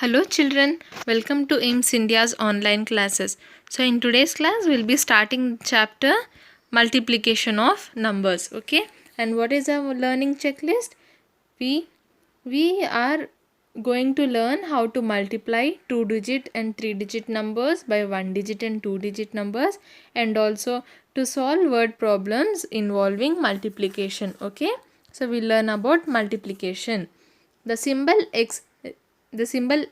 Hello children, welcome to AIMS India's online classes. So in today's class we'll be starting chapter multiplication of numbers, okay? And what is our learning checklist? We are going to learn how to multiply 2-digit and 3-digit numbers by 1-digit and 2-digit numbers, and also to solve word problems involving multiplication, okay? So we'll learn about multiplication. The symbol x, the symbol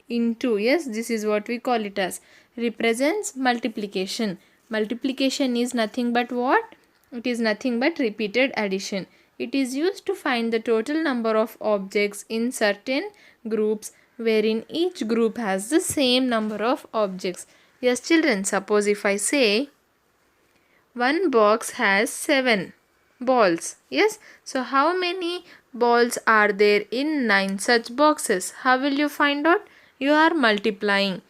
into, yes, this is what we call it as, represents multiplication. Multiplication is nothing but what? It is nothing but repeated addition. It is used to find the total number of objects in certain groups wherein each group has the same number of objects. Yes children, suppose if I say one box has 7 balls. Yes, so how many balls are there in 9 such boxes? How will you find out? You are multiplying.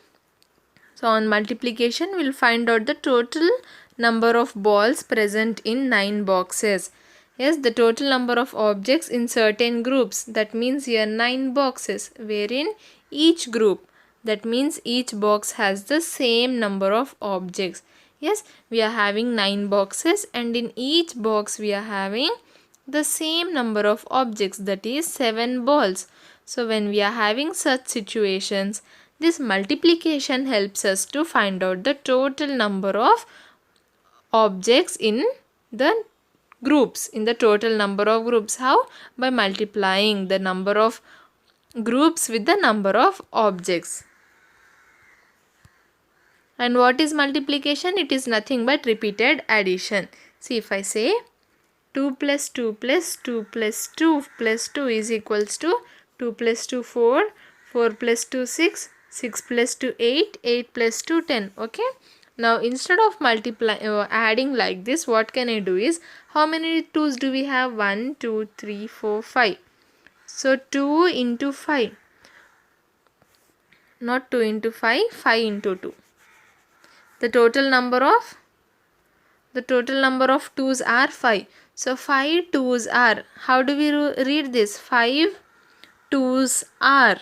So on multiplication we'll find out the total number of balls present in 9 boxes. Yes, the total number of objects in certain groups, that means here 9 boxes wherein each group, that means each box has the same number of objects. Yes, we are having 9 boxes and in each box we are having the same number of objects, that is 7 balls. So when we are having such situations, this multiplication helps us to find out the total number of objects in the groups, in the total number of groups. How? By multiplying the number of groups with the number of objects. And what is multiplication? It is nothing but repeated addition. See, if I say 2 plus 2 plus 2 plus 2 plus 2 is equals to 2 plus 2 4, 4 plus 2 6, 6 plus 2 8, 8 plus 2 10. Okay. Now instead of adding like this, what can I do is, how many 2's do we have? 1, 2, 3, 4, 5. So 2 into 5. Not 2 into 5, 5 into 2. The total number of 2's are 5. So 5 2's are, how do we read this? 5 2's are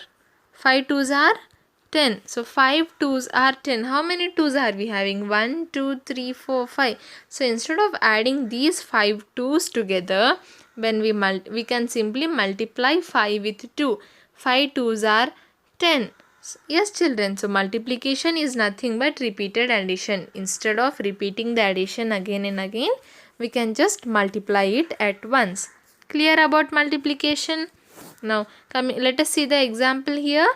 10. So 5 2's are 10. How many 2's are we having? 1, 2, 3, 4, 5. So instead of adding these 5 2's together, when we can simply multiply 5 with 2. 5 2's are 10. Yes children, so multiplication is nothing but repeated addition. Instead of repeating the addition again and again, we can just multiply it at once. Clear about multiplication? Now let us see the example here.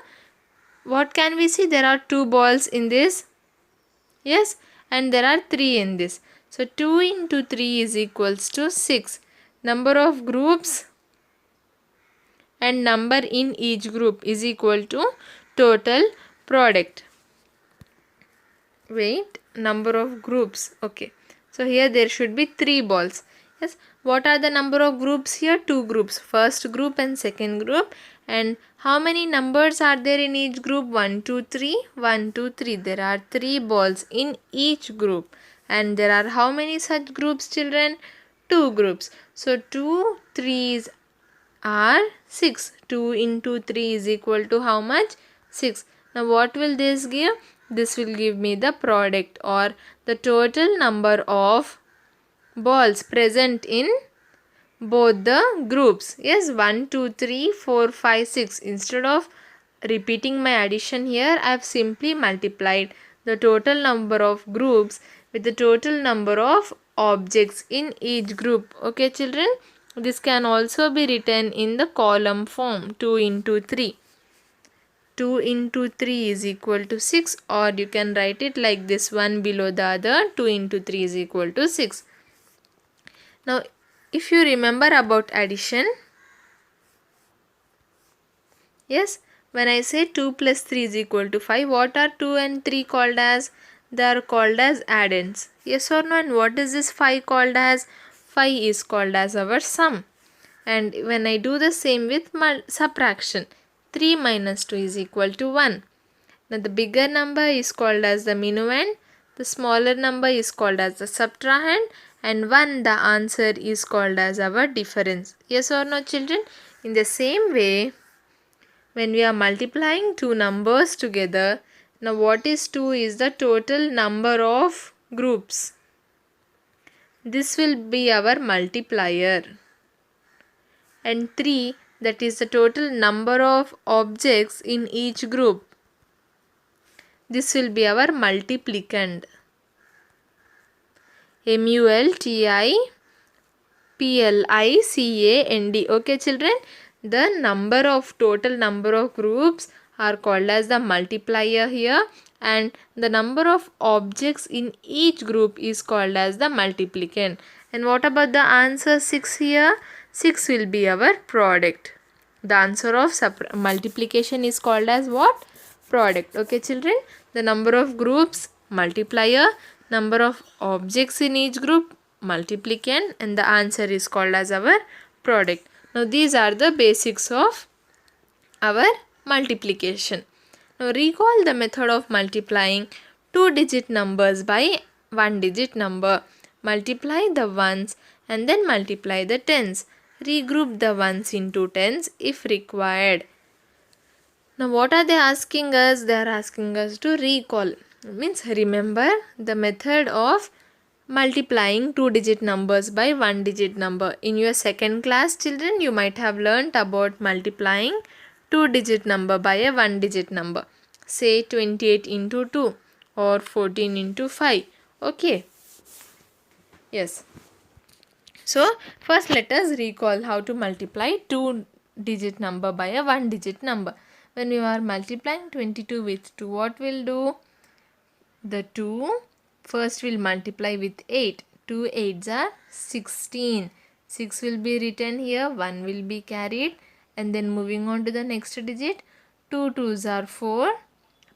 What can we see? There are 2 balls in this. Yes, and there are 3 in this. So 2 into 3 is equals to 6. Number of groups and number in each group is equal to total product. Wait, number of groups. Okay, so here there should be 3 balls. Yes, what are the number of groups here? 2 groups, first group and second group. And how many numbers are there in each group? 1 2 3, 1 2 3. There are 3 balls in each group. And there are how many such groups children? 2 groups. So 2 3's are 6. 2 into 3 is equal to how much? 6. Now what will this give? This will give me the product, or the total number of balls present in both the groups. Yes, 1 2 3 4 5 6. Instead of repeating my addition here, I have simply multiplied the total number of groups with the total number of objects in each group. Okay children, this can also be written in the column form, 2 into 3. 2 into 3 is equal to 6, or you can write it like this, one below the other. 2 into 3 is equal to 6. Now if you remember about addition, yes, when I say 2 plus 3 is equal to 5, what are 2 and 3 called as? They are called as addends. Yes or no? And what is this 5 called as? 5 is called as our sum. And when I do the same with subtraction, 3 minus 2 is equal to 1. Now the bigger number is called as the minuend, the smaller number is called as the subtrahend, and 1, the answer, is called as our difference. Yes or no children? In the same way, when we are multiplying two numbers together, now what is 2 is the total number of groups. This will be our multiplier. And 3, that is the total number of objects in each group. This will be our multiplicand. multiplicand. Okay children, the total number of groups are called as the multiplier here, and the number of objects in each group is called as the multiplicand. And what about the answer 6 here? 6 will be our product. The answer of multiplication is called as what? Product. Okay children, the number of groups multiplier, number of objects in each group multiplicand, and the answer is called as our product. Now these are the basics of our multiplication. Now recall the method of multiplying 2-digit numbers by 1-digit number. Multiply the ones and then multiply the tens. Regroup the ones into tens if required. Now what are they asking us? They are asking us to recall. Means remember the method of multiplying 2-digit numbers by 1-digit number. In your second class children, you might have learnt about multiplying 2-digit number by a 1-digit number. Say 28 into 2 or 14 into 5. Okay. Yes. So first let us recall how to multiply 2-digit number by a 1-digit number. When you are multiplying 22 with 2, what will do? The 2 first will multiply with 8. 2 8s are 16. 6 will be written here, 1 will be carried, and then moving on to the next digit. 2 2s are 4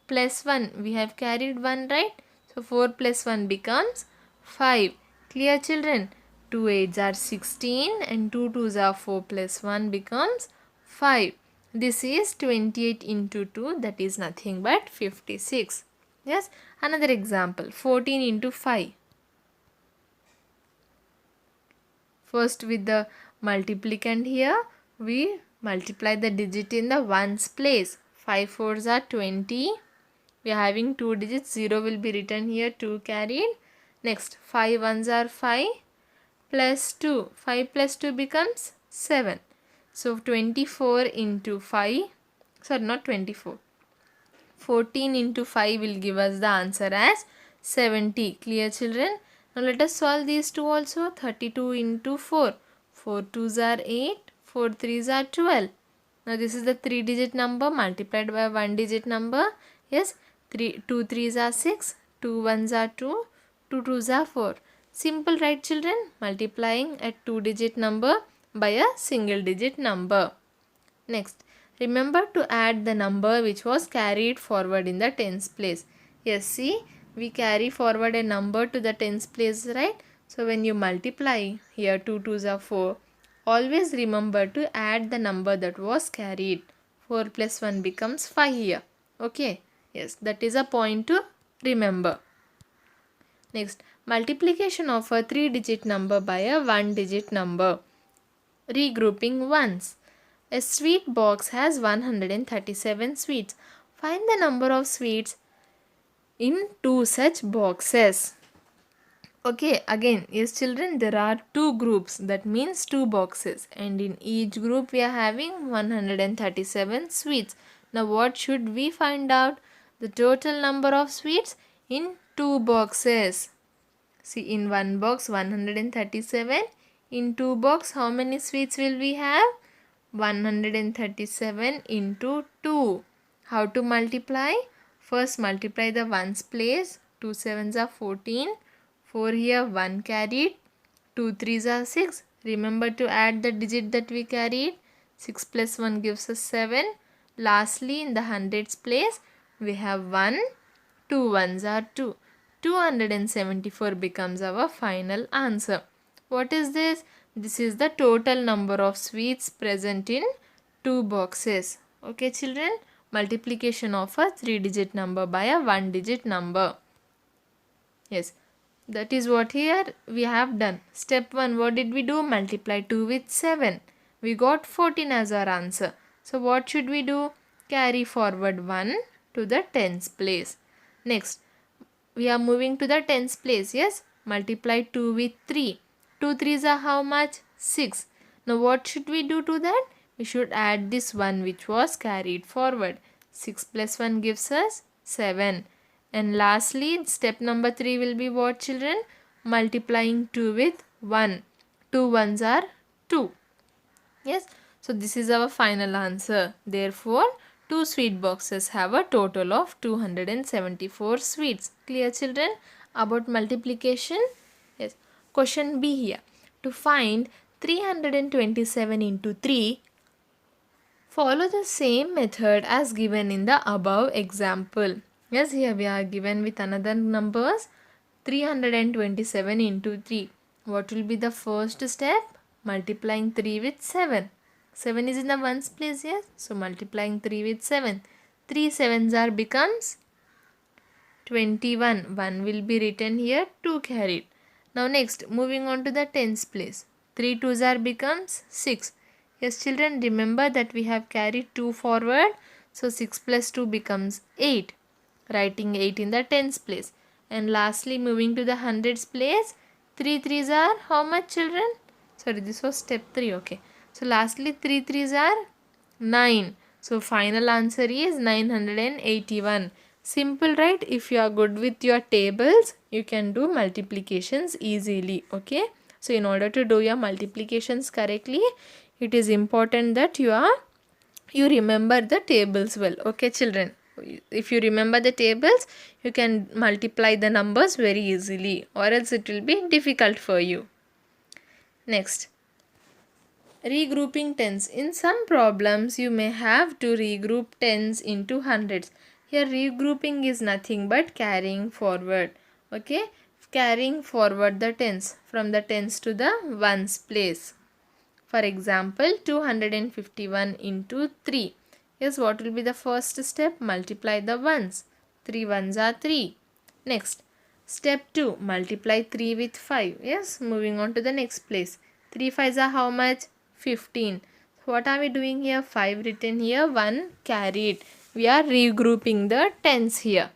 plus 1. We have carried 1, right? So 4 plus 1 becomes 5. Clear children? 2 8s are 16 and 2 2s are 4 plus 1 becomes 5. This is 28 into 2, that is nothing but 56. Yes, another example, 14 into 5. First with the multiplicand here, we multiply the digit in the ones place. 5 4s are 20. We are having 2 digits, 0 will be written here, 2 carried. Next, 5 1s are 5 plus 2. 5 plus 2 becomes 7. So 24 into 5, sorry not 24. 14 into 5 will give us the answer as 70. Clear children? Now let us solve these two also. 32 into 4. 4 2s are 8. 4 3s are 12. Now this is the 3-digit number multiplied by 1-digit number. Yes, 2 3s are 6. 2 1s are 2. 2 2s are 4. Simple, right children? Multiplying a 2-digit number by a single-digit number. Next, remember to add the number which was carried forward in the tens place. Yes, see, we carry forward a number to the tens place, right? So when you multiply here 2 2s are 4, always remember to add the number that was carried. 4 plus 1 becomes 5 here. Okay, yes, that is a point to remember. Next, multiplication of a 3-digit number by a 1-digit number. Regrouping ones. A sweet box has 137 sweets. Find the number of sweets in 2 such boxes. Okay, again, yes children, there are 2 groups, that means 2 boxes, and in each group we are having 137 sweets. Now what should we find out? The total number of sweets in 2 boxes. See, in one box 137. In 2 box, how many sweets will we have? 137 into 2. How to multiply? First multiply the ones place. 2 7s are 14. 4 here, 1 carried. 2 3s are 6. Remember to add the digit that we carried. 6 plus 1 gives us 7. Lastly, in the hundreds place, we have 1. 2 1s are 2. 274 becomes our final answer. What is this? This is the total number of sweets present in 2 boxes. Okay children, multiplication of a 3-digit number by a 1-digit number. Yes, that is what here we have done. Step 1, what did we do? Multiply 2 with 7. We got 14 as our answer. So what should we do? carry forward 1 to the tens place. Next, we are moving to the tens place. Yes, multiply 2 with 3. 2 threes are how much? 6. Now what should we do to that? We should add this 1 which was carried forward. 6 plus 1 gives us 7. And lastly, step number 3 will be what, children? Multiplying 2 with 1. 2 ones are 2. Yes, so this is our final answer. Therefore, 2 sweet boxes have a total of 274 sweets. Clear, children? About multiplication? Yes. Question B here. To find 327 into 3, follow the same method as given in the above example. Yes, here we are given with another numbers. 327 into 3. What will be the first step? Multiplying 3 with 7. 7 is in the ones place, yes. So multiplying 3 with 7. 3 sevens are becomes 21. 1 will be written here, 2 carried. Now next, moving on to the tens place. 3 twos are becomes 6. Yes, children, remember that we have carried 2 forward. So 6 plus 2 becomes 8. Writing 8 in the tens place. And lastly, moving to the hundreds place. 3 threes are how much, children? Sorry, this was step 3. Okay. So lastly, 3 threes are 9. So final answer is 981. Simple, right? If you are good with your tables, you can do multiplications easily. Okay. So in order to do your multiplications correctly, it is important that you remember the tables well. Okay, children. If you remember the tables, you can multiply the numbers very easily, or else it will be difficult for you. Next, regrouping tens. In some problems, you may have to regroup tens into hundreds. Here, regrouping is nothing but carrying forward. Okay, carrying forward the tens from the tens to the ones place. For example, 251 into 3. Yes, what will be the first step? Multiply the ones. 3 ones are 3. Next, step 2. Multiply 3 with 5. Yes, moving on to the next place. 3 fives are how much? 15. What are we doing here? 5 written here, 1 carried. We are regrouping the tens here.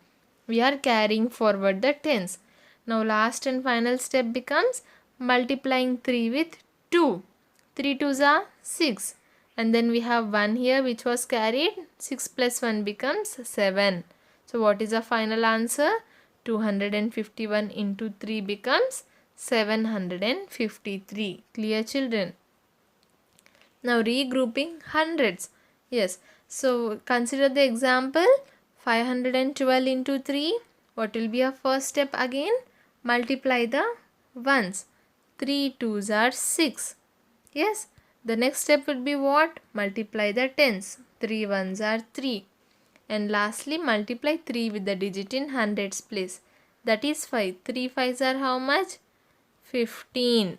We are carrying forward the tens. Now last and final step becomes multiplying 3 with 2. 3 twos are 6. And then we have 1 here which was carried. 6 plus 1 becomes 7. So what is the final answer? 251 into 3 becomes 753. Clear, children? Now regrouping hundreds. Yes. So consider the example 512 into 3. What will be our first step again? Multiply the ones. 3 twos are 6. Yes. The next step would be what? Multiply the tens. 3 ones are 3. And lastly, multiply 3 with the digit in hundreds place. That is 5. 3 fives are how much? 15.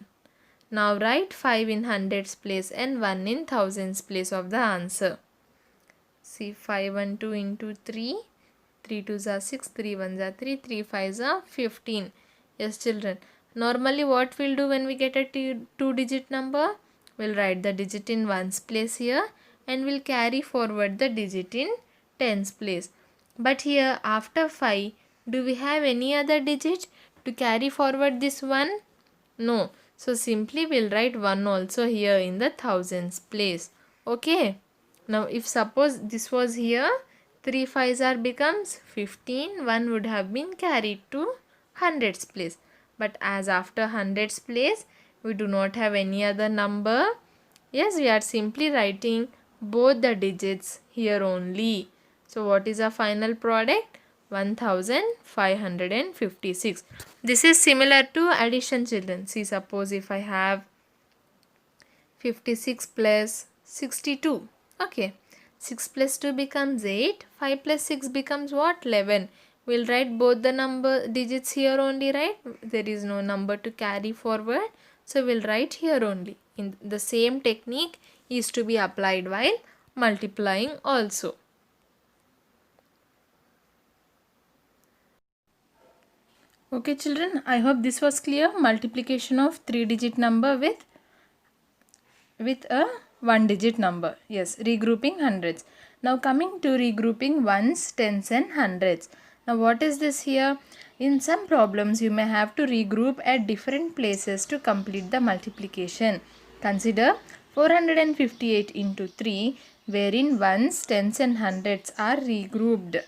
Now write 5 in hundreds place and 1 in thousands place of the answer. See, 5 and 2 into 3. 3 twos are 6. 3 ones are 3. 3 fives are 15. Yes, children. Normally what we'll do when we get a two-digit number? We'll write the digit in ones place here and we'll carry forward the digit in tens place. But here after 5, do we have any other digit to carry forward this 1? No. So simply we'll write 1 also here in the thousands place. Okay. Now if suppose this was here, 3 fives are becomes 15. 1 would have been carried to hundreds place. But as after hundreds place, we do not have any other number. Yes, we are simply writing both the digits here only. So what is our final product? 1556. This is similar to addition, children. See, suppose if I have 56 plus 62. Okay. 6 plus 2 becomes 8. 5 plus 6 becomes what? 11. We'll write both the number digits here only, right? There is no number to carry forward. So we'll write here only. In the same technique is to be applied while multiplying also. Okay, children, I hope this was clear. Multiplication of 3-digit number with a 1-digit number. Yes, regrouping hundreds. Now coming to regrouping ones, tens and hundreds. Now what is this here? In some problems you may have to regroup at different places to complete the multiplication. Consider 458 into 3 wherein ones, tens and hundreds are regrouped.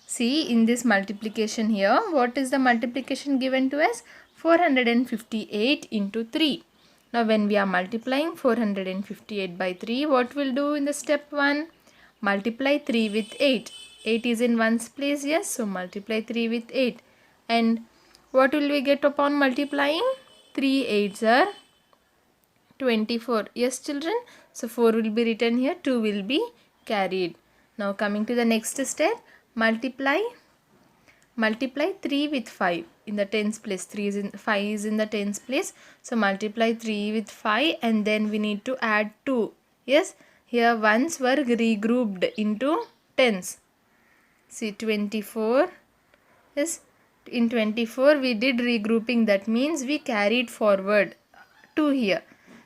See, in this multiplication here, what is the multiplication given to us? 458 into 3. Now when we are multiplying 458 by 3, what we'll do in the step 1? Multiply 3 with 8. 8 is in ones place, yes, so multiply 3 with 8. And what will we get upon multiplying? 3 8s are 24. Yes children, so 4 will be written here, 2 will be carried. Now coming to the next step, multiply 3 with 5 in the tens place. 5 is in the tens place, so multiply 3 with 5 and then we need to add 2. Yes, here ones were regrouped into tens. See 24. Yes, in 24 we did regrouping, that means we carried forward 2 here.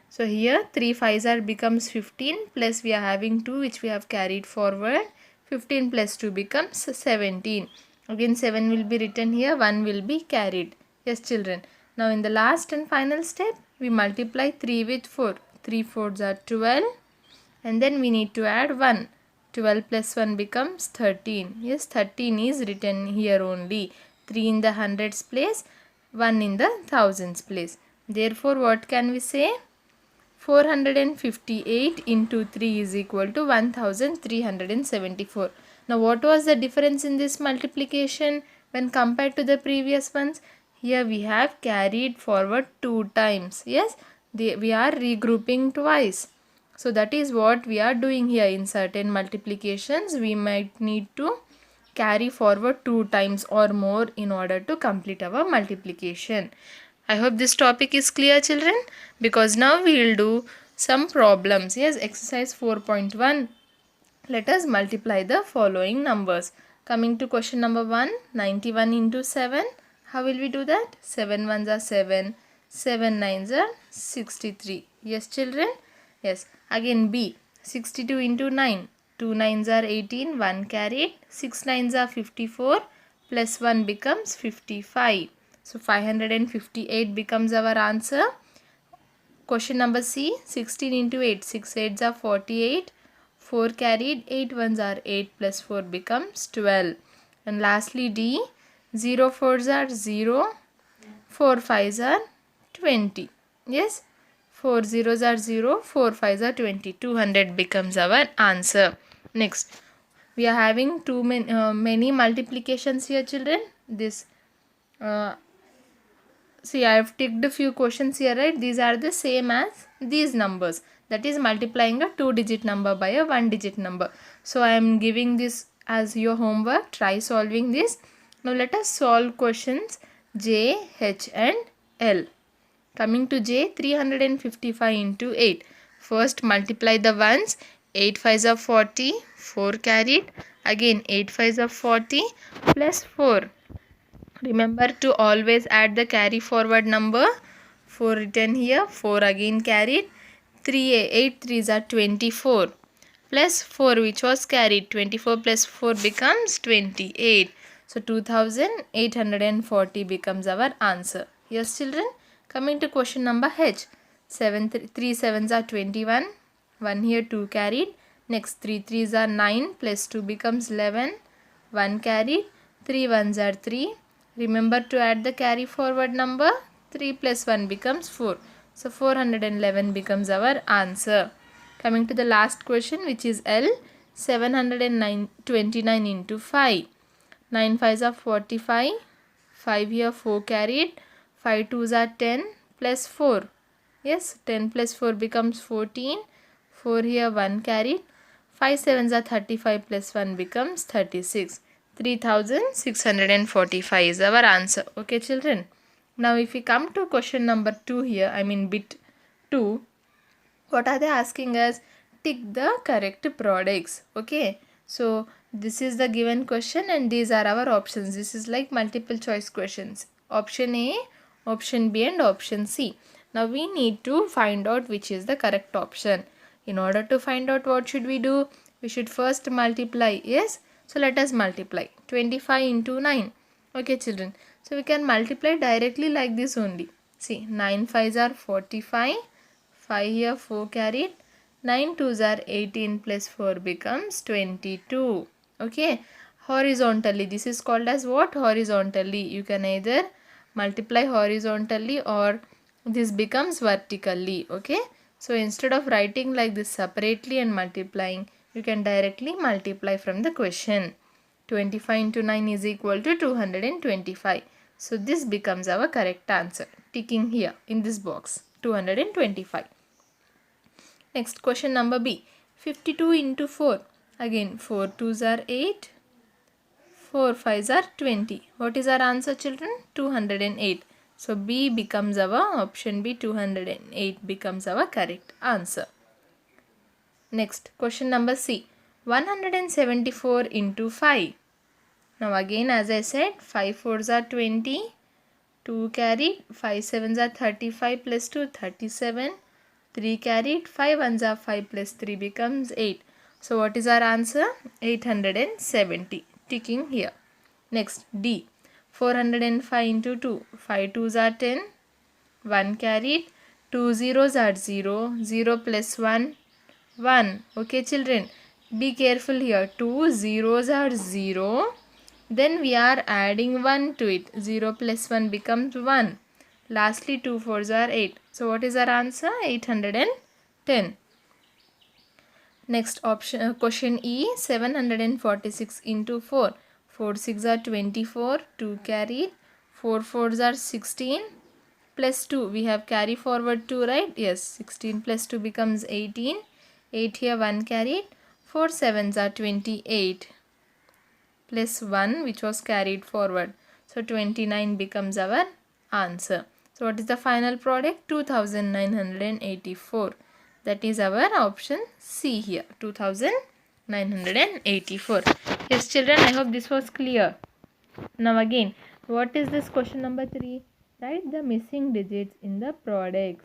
So here 3 5s are becomes 15 plus we are having 2 which we have carried forward. 15 plus 2 becomes 17. Again 7 will be written here, 1 will be carried. Yes children. Now in the last and final step we multiply 3 with 4. 3 4s are 12 and then we need to add 1. 12 plus 1 becomes 13. Yes, 13 is written here only. 3 in the hundreds place, 1 in the thousands place. Therefore what can we say? 458 into 3 is equal to 1374. Now what was the difference in this multiplication when compared to the previous ones? Here we have carried forward 2 times. Yes, we are regrouping twice. So that is what we are doing here. In certain multiplications we might need to carry forward 2 times or more in order to complete our multiplication. I hope this topic is clear children, because now we will do some problems. Yes, exercise 4.1. Let us multiply the following numbers. Coming to question number 1, 91 into 7. How will we do that? 7 ones are 7, 7 nines are 63. Yes children? Yes. Again B, 62 into 9. 2 nines are 18, 1 carried. 6 nines are 54, plus 1 becomes 55. So 558 becomes our answer. Question number C, 16 into 8. 6 8s are 48. 4 carried. 8 ones are 8 plus 4 becomes 12. And lastly D, 0 4s are 0. 4 5s are 20. Yes, 4 zeros are 0. 4 5s are 20. 200 becomes our answer. Next, we are having many multiplications here children. This see, I have ticked a few questions here, right? These are the same as these numbers. That is multiplying a 2-digit number by a 1-digit number. So I am giving this as your homework. Try solving this. Now let us solve questions J, H and L. Coming to J, 355 into 8. First multiply the ones. 8 5s are 40. 4 carried. Again 8 5s are 40 plus 4. Remember to always add the carry forward number. 4 written here, 4 again carried. 8 3s are 24 plus 4 which was carried. 24 plus 4 becomes 28. So 2840 becomes our answer. Yes children. Coming to question number H. 3 7s are 21. 1 here 2 carried. Next 3 3s are 9 plus 2 becomes 11. 1 carried. 3 1s are 3. Remember to add the carry forward number. 3 plus 1 becomes 4. So 411 becomes our answer. Coming to the last question, which is L. 729 into 5. 9 5s are 45. 5 here 4 carried. 5 2s are 10 plus 4. Yes, 10 plus 4 becomes 14. 4 here 1 carried. 5 7s are 35 plus 1 becomes 36. 3645 is our answer. Okay children. Now if we come to question number 2 here, I mean bit 2, what are they asking us? Tick the correct products. Okay. So this is the given question and these are our options. This is like multiple choice questions. Option A, option B and option C. Now we need to find out which is the correct option. In order to find out, what should we do? We should first multiply. Yes. So let us multiply. 25 into 9. Okay children. So we can multiply directly like this only. See, 9 5s are 45. 5 here 4 carried. 9 2s are 18 plus 4 becomes 22. Okay. Horizontally. This is called as what? Horizontally. You can either multiply horizontally or this becomes vertically. Okay. So instead of writing like this separately and multiplying, you can directly multiply from the question. 25 into 9 is equal to 225. So this becomes our correct answer. Ticking here in this box. 225. Next question number B. 52 into 4. Again 4 2s are 8. 4 5s are 20. What is our answer children? 208. So B becomes our option B, 208 becomes our correct answer. Next question number C. 174 into 5. Now again as I said, 5 4s are 20. 2 carried, 5 7s are 35 plus 2 37. 3 carried, 5 1s are 5 plus 3 becomes 8. So what is our answer? 870. Ticking here. Next D. 405 into 2. 5 2s are 10. 1 carried. 2 zeros are 0. 0 plus 1. 1. Okay children. Be careful here. 2 zeros are 0. Then we are adding 1 to it. 0 plus 1 becomes 1. Lastly 2 4s are 8. So what is our answer? 810. Next option, question E. 746 into 4. 4 6 are 24. 2 carried. 4 4s are 16. Plus 2. We have carry forward 2, right? Yes. 16 plus 2 becomes 18. 8 here 1 carried. 4 7s are 28. Plus 1 which was carried forward. So 29 becomes our answer. So what is the final product? 2984. That is our option C here. 2984. Yes children, I hope this was clear. Now again, what is this question number 3? Write the missing digits in the products.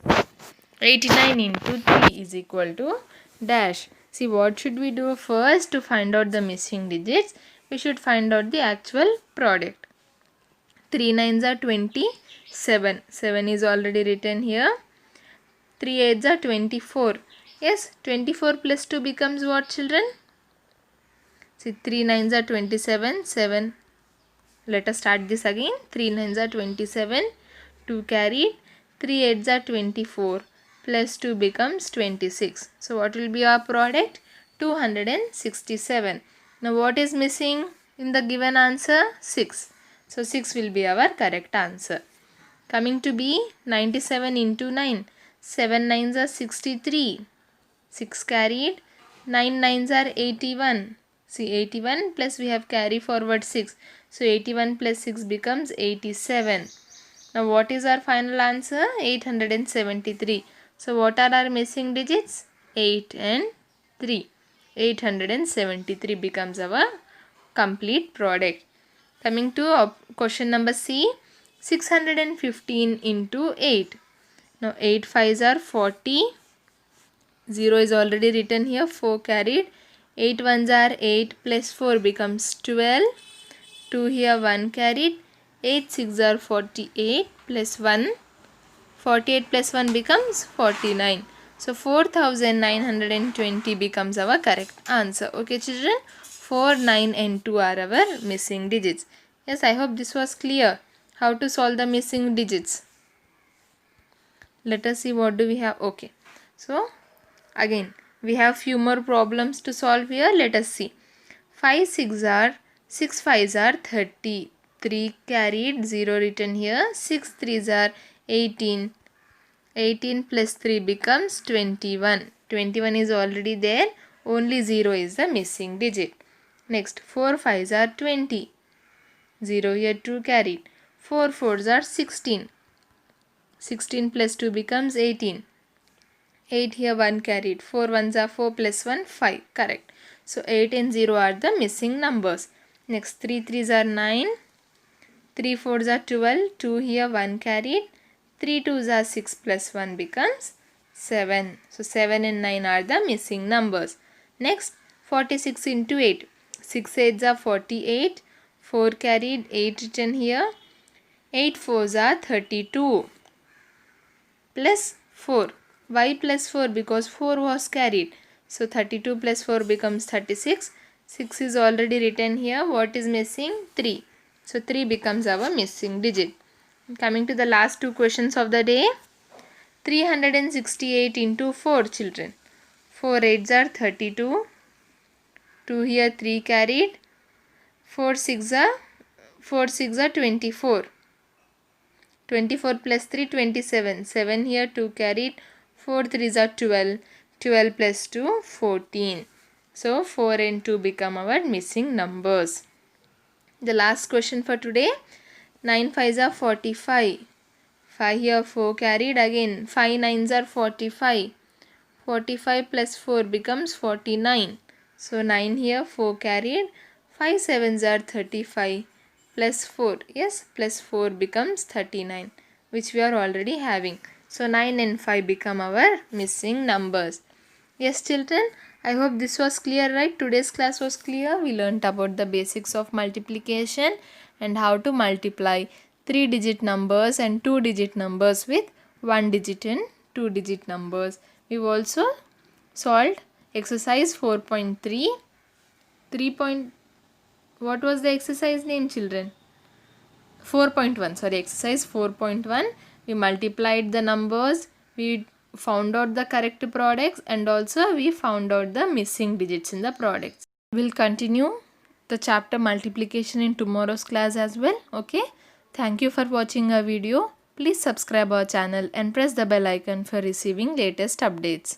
89 into 3 is equal to dash. See, what should we do first to find out the missing digits? We should find out the actual product. 3 9s are 27. 7 is already written here. 3 8s are 24. Yes, 24 plus 2 becomes what children? See, 3 9s are 27. 7. Let us start this again. 3 9s are 27. 2 carried. 3 8s are 24. Plus 2 becomes 26. So what will be our product? 267. Now what is missing in the given answer? 6. So 6 will be our correct answer. Coming to B, 97 into 9. 7 9s are 63. 6 carried. 9 9s are 81. See, 81 plus we have carry forward 6. So 81 plus 6 becomes 87. Now what is our final answer? 873. So what are our missing digits? 8 and 3. 873 becomes our complete product. Coming to question number C. 615 into 8. Now 8 5s are 40. 0 is already written here. 4 carried. 8 1s are 8 plus 4 becomes 12. 2 here 1 carried. 8 6 are 48 plus 1. 48 plus 1 becomes 49. So 4920 becomes our correct answer. Okay children. 4, 9 and 2 are our missing digits. Yes, I hope this was clear. How to solve the missing digits. Let us see what do we have. Okay. So again we have few more problems to solve here. Let us see. 5 6 are 6 5s are 30. 3 carried, 0 written here. 6 3s are 18. 18 plus 3 becomes 21. 21 is already there. Only 0 is the missing digit. Next 4 5s are 20. 0 here 2 carried. 4 4s are 16. 16 plus 2 becomes 18. 8 here 1 carried. 4 1s are 4 plus 1 5. Correct. So 8 and 0 are the missing numbers. Next 3 3s are 9. 3 4s are 12. 2 here 1 carried. 3 2s are 6 plus 1 becomes 7. So 7 and 9 are the missing numbers. Next 46 into 8. 6 8s are 48. 4 carried, 8 written here. 8 4s are 32. Plus 4. Why plus 4? Because 4 was carried. So 32 plus 4 becomes 36. 6 is already written here. What is missing? 3. So 3 becomes our missing digit. Coming to the last two questions of the day. 368 into 4 children. 4 8s are 32. 2 here 3 carried. 4 6 are 24. 24 plus 3 27. 7 here 2 carried. 4 3s are 12. 12 plus 2 14. So 4 and 2 become our missing numbers. The last question for today. 9 5s are 45. 5 here 4 carried again. 5 9s are 45. 45 plus 4 becomes 49. So 9 here 4 carried. 5 7s are 35 plus 4. Yes, plus 4 becomes 39, which we are already having. So 9 and 5 become our missing numbers. Yes children, I hope this was clear, right? Today's class was clear. We learnt about the basics of multiplication and how to multiply 3-digit numbers and 2-digit numbers with 1-digit and 2-digit numbers. We've also solved exercise 4.3. What was the exercise name children? 4.1. Sorry, exercise 4.1. We multiplied the numbers. We found out the correct products and also we found out the missing digits in the products. We'll continue the chapter multiplication in tomorrow's class as well. Okay. Thank you for watching our video. Please subscribe our channel and press the bell icon for receiving latest updates.